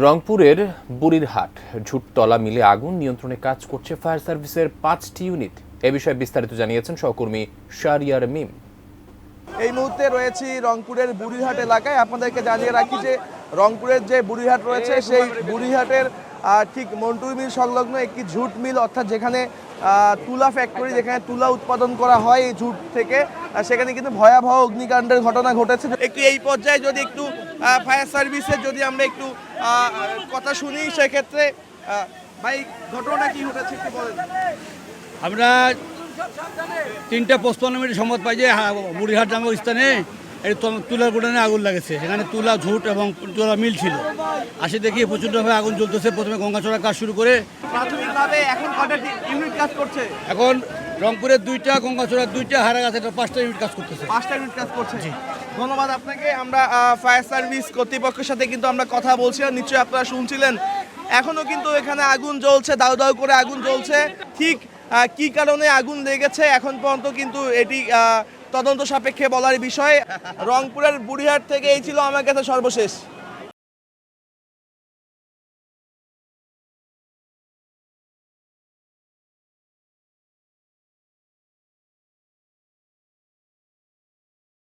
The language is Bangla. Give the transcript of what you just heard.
রংপুরের বুড়িরহাট ঝুটতলা মিলে আগুন নিয়ন্ত্রণে কাজ করছে ফায়ার সার্ভিসের 5টি ইউনিট। এ বিষয়ে বিস্তারিত জানিয়েছেন সহকর্মী শাহরিয়ার মিম। এই মুহূর্তে রয়েছি রংপুরের বুড়িরহাট এলাকায়। আপনাদেরকে জানিয়ে রাখি যে রংপুরের যে বুড়িরহাট রয়েছে সেই বুড়িরহাটের ঠিক মন্টুর মিল সংলগ্ন একটি ঝুট মিল, অর্থাৎ যেখানে তুলা ফ্যাক্টরি, যেখানে তুলা উৎপাদন করা হয় এই ঝুট থেকে, সেখানে কিন্তু ভয়াবহ অগ্নিকাণ্ডের ঘটনা ঘটেছে। একটু এই পর্যায়ে যদি একটু ফায়ার সার্ভিসের যদি আমরা একটু কথা শুনি, সেক্ষেত্রে ভাই ঘটনা কি ঘটেছে একটু বলেন। আমরা 3:55 সংবাদ পাই যে বুড়িরহাট নামক স্থানে এই তুলার গোডাউনে আগুন লাগেছে। সেখানে তুলা ঝুট এবং তুলা মিল ছিল। আসে দেখি প্রচণ্ডভাবে আগুন জ্বলতেছে। প্রথমে গঙ্গাচড়া কাজ শুরু করে প্রাথমিকভাবে এখন কয়টা ইউনিট কাজ করছে? এখন রংপুরের 2টা, গঙ্গাচড়ার 2টা, হারাগাছের 5টা ইউনিট কাজ করতেছে। 5টা ইউনিট কাজ করছে। ধন্যবাদ আপনাকে। আমরা ফায়ার সার্ভিস কর্তৃপক্ষের সাথে কিন্তু আমরা কথা বলছিলাম, নিশ্চয়ই আপনারা শুনছিলেন। এখনো কিন্তু এখানে আগুন জ্বলছে, দাউ দাউ করে আগুন জ্বলছে। ঠিক কি কারণে আগুন লেগেছে এখন পর্যন্ত কিন্তু এটি তদন্ত সাপেক্ষে বলার বিষয়। রংপুরের বুড়িরহাট থেকে এই ছিল আমার কাছে সর্বশেষ।